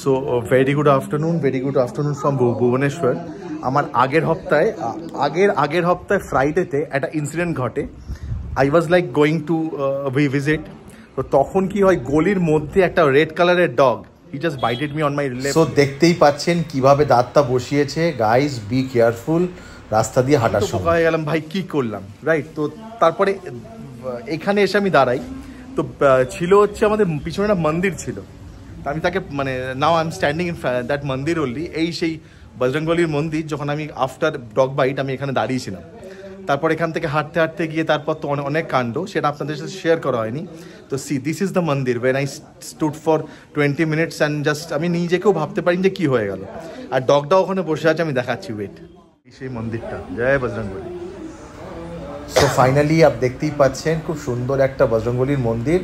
So very good afternoon from Bhubaneswar. আমার আগের হপ্তায় ফ্রাইডেতে একটা ইনসিডেন্ট ঘটে। I was like going to visit. তো তখন কি হয়, গলির মধ্যে একটা রেড কালারের dog, he just bited me on my left. So দেখতেই পাচ্ছেন কিভাবে দাঁতটা বসিয়েছে। গাইজ বি কেয়ারফুল রাস্তা দিয়ে হাঁটার সময়। হয়ে গেলাম ভাই, কি করলাম, রাইট? তো তারপরে এখানে এসে আমি দাঁড়াই, তো ছিল হচ্ছে আমাদের পিছনে একটা মন্দির ছিল। আমি তাকে মানে now I am standing in that মন্দির অনলি। এই সেই বজরংবলীর মন্দির, যখন আমি আফটার ডগ বাইট আমি এখানে দাঁড়িয়েছিলাম। তারপর এখান থেকে হাঁটতে হাঁটতে গিয়ে তারপর তো অনেক কাণ্ড, সেটা আপনাদের সাথে শেয়ার করা হয়নি। তো see this is the mandir when I stood for 20 minutes and just আমি নিজেকেও ভাবতে পারিনি যে কী হয়ে গেল। আর ডগটা ওখানে বসে আছে, আমি দেখাচ্ছি, ওয়েট। সেই মন্দিরটা, জয় বজরংবলী। সো ফাইনালি আপ দেখতেই পাচ্ছেন খুব সুন্দর একটা বজরংবলীর মন্দির।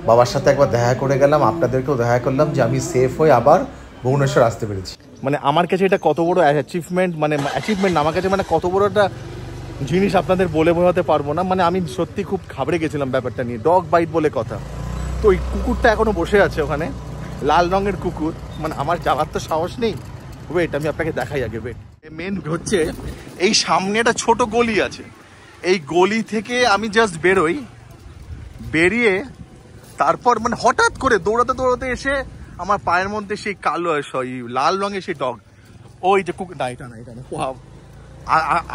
বাবার সাথে একবার দেখা করে গেলাম, আপনাদেরকেও দেখা করলাম যে আমি সেফ হয়ে আবার ভুবনেশ্বর আসতে পেরেছি। মানে আমার কাছে এটা কত বড় অ্যাচিভমেন্ট, মানে অ্যাচিভমেন্ট আমার কাছে মানে কত বড় একটা জিনিস আপনাদের বলে বোঝাতে পারবো না। মানে আমি সত্যি খুব ঘাবড়ে গেছিলাম ব্যাপারটা নিয়ে, ডগ বাইট বলে কথা। তো ওই কুকুরটা এখনো বসে আছে ওখানে, লাল রঙের কুকুর। মানে আমার যাওয়ার তো সাহস নেই। ওয়েট, আমি আপনাকে দেখাই আগে, ওয়েট। মেন হচ্ছে এই সামনে একটা ছোট গলি আছে, এই গলি থেকে আমি জাস্ট বেরিয়ে তারপর মানে হঠাৎ করে দৌড়াতে এসে আমার পায়ের মধ্যে সেই কালো লাল রঙের সেই ডগ, ওই যে কুকুর, না এটা না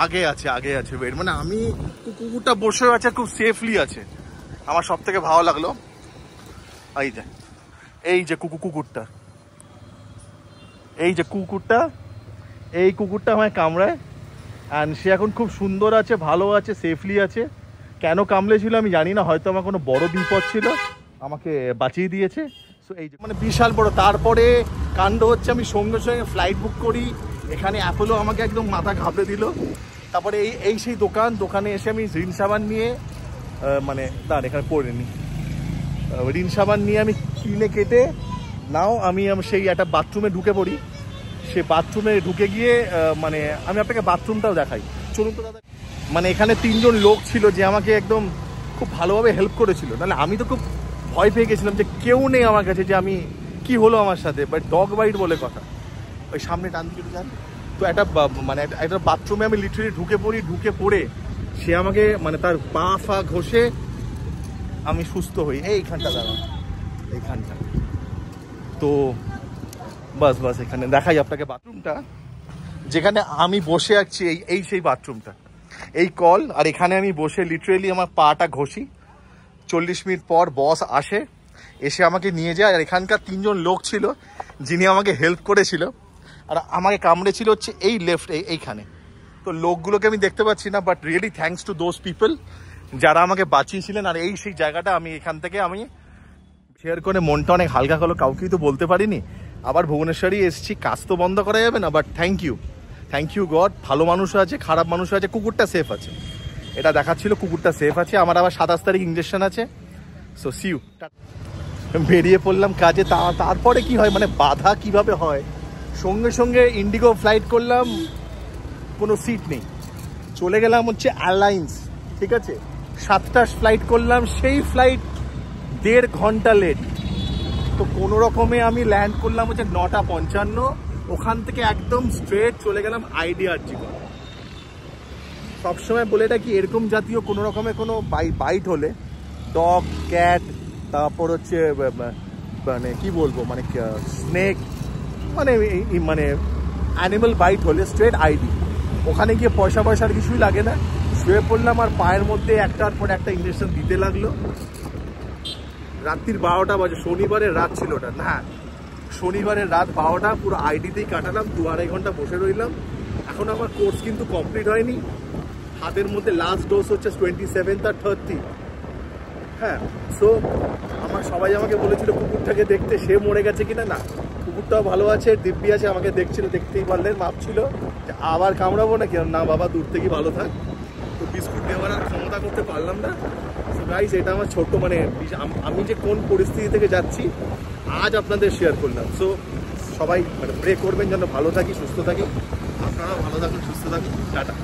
আগে আছে ওয়েট। মানে আমি কুকুরটা বসে আছে, খুব সেফলি আছে। আমার সব থেকে ভালো লাগলো এই যে কুকুরটা এই কুকুরটা আমায় কামড়ায়, অ্যান্ড সে এখন খুব সুন্দর আছে, ভালো আছে, সেফলি আছে। কেন কামড়েছিল আমি জানি না, হয়তো আমার কোনো বড় বিপদ ছিল, আমাকে বাঁচিয়ে দিয়েছে। সো এই যে মানে বিশাল বড়। তারপরে কাণ্ড হচ্ছে, আমি সঙ্গে সঙ্গে ফ্লাইট বুক করি। এখানে অ্যাপোলো আমাকে একদম মাথা ঘাবড়ে দিল। তারপরে এই সেই দোকানে এসে আমি রিন সাবান নিয়ে মানে এখানে পড়ে নি, রিন সাবান নিয়ে আমি কিনে কেটে নাও আমি সেই একটা বাথরুমে ঢুকে পড়ি। সে বাথরুমে ঢুকে গিয়ে মানে আমি আপনাকে বাথরুমটাও দেখাই, চলুন তো দাদা। মানে এখানে 3 জন লোক ছিল যে আমাকে একদম খুব ভালোভাবে হেল্প করেছিল। নাহলে আমি তো খুব ভয় পেয়ে গেছিলাম যে কেউ নেই আমার কাছে, যে আমি কি হলো আমার সাথে। বাট ডগ বাইট বলে কথা। ওই সামনে টান দিকে যান, তো একটা মানে একটা বাথরুমে আমি লিটারেলি ঢুকে পড়ে সে আমাকে মানে তার পা ফা ঘষে আমি সুস্থ হই। এইখানটা দাঁড়ান, এইখানটা। তো বাস এখানে দেখাই আপনাকে বাথরুমটা, যেখানে আমি বসে আছি। এই সেই বাথরুমটা, এই কল। আর এখানে আমি বসে লিটারেলি আমার পাটা ঘষি। 40 মিনিট পর বস এসে আমাকে নিয়ে যায়। আর এখানকার 3 জন লোক ছিল যিনি আমাকে হেল্প করেছিল। আর আমাকে কামড়েছিল হচ্ছে এই লেফট এইখানে। তো লোকগুলোকে আমি দেখতে পাচ্ছি না, but really thanks to those people যারা আমাকে বাঁচিয়েছিলেন। আর এই সেই জায়গাটা আমি এখান থেকে আমি শেয়ার করে মনটা অনেক হালকা হলো। কাউকেই তো বলতে পারিনি। আবার ভুবনেশ্বরই এসেছি, কাজ তো বন্ধ করা যাবে না। But thank you God. ভালো মানুষ আছে, খারাপ মানুষ আছে, কুকুরটা সেফ আছে। এটা দেখাচ্ছিল কুকুরটা সেফ আছে। আমার আবার 27 তারিখ ইঞ্জেকশন আছে। So see you. বেরিয়ে পড়লাম কাজে। তারপরে কি হয়, মানে বাধা কিভাবে হয়, সঙ্গে ইন্ডিগো ফ্লাইট করলাম, কোনো সিট নেই। চলে গেলাম হচ্ছে এয়ারলাইন্স, ঠিক আছে। 7টা ফ্লাইট করলাম, সেই ফ্লাইট 1.5 ঘন্টা লেট। তো কোনো রকমে আমি ল্যান্ড করলাম হচ্ছে 9:55। ওখান থেকে একদম স্ট্রেট চলে গেলাম IDRG। সবসময় বলে এটা কি, এরকম জাতীয় কোনো রকমের কোনো বাইট হলে, ডগ, ক্যাট, তারপর হচ্ছে মানে কি বলবো, মানে স্নেক, মানে অ্যানিমাল বাইট হলে স্ট্রেট ID। ওখানে গিয়ে পয়সার কিছুই লাগে না। শুয়ে পড়লাম, আর পায়ের মধ্যে একটার পর একটা ইঞ্জেকশন দিতে লাগলো। রাত্রির 12টা বাজে, শনিবারের রাত ছিল ওটা, না শনিবারের রাত 12টা, পুরো IDতেই কাটালাম। 2-2.5 ঘন্টা বসে রইলাম। এখন আমার কোর্স কিন্তু কমপ্লিট হয়নি। হাতের মধ্যে লাস্ট ডোজ হচ্ছে 27 আর 30। হ্যাঁ, সো সবাই আমাকে বলেছিল কুকুরটাকে দেখতে, সে মরে গেছে কিনা। না, কুকুরটাও ভালো আছে, দিব্যি আছে। আমাকে দেখছিল, দেখতেই পারলেন, মাপছিল যে আবার কামড়াবো না কেন। না বাবা, দূর থেকে ভালো থাক। তো বিস্কুট নেওয়ার আর ক্ষমতা করতে পারলাম না। সো গাইস, এটা আমার ছোট্ট মানে আমি যে কোন পরিস্থিতি থেকে যাচ্ছি আজ আপনাদের শেয়ার করলাম। সো সবাই মানে প্রে করবেন যেন ভালো থাকি, সুস্থ থাকি। আপনারাও ভালো থাকুন, সুস্থ থাকুন। টাটা।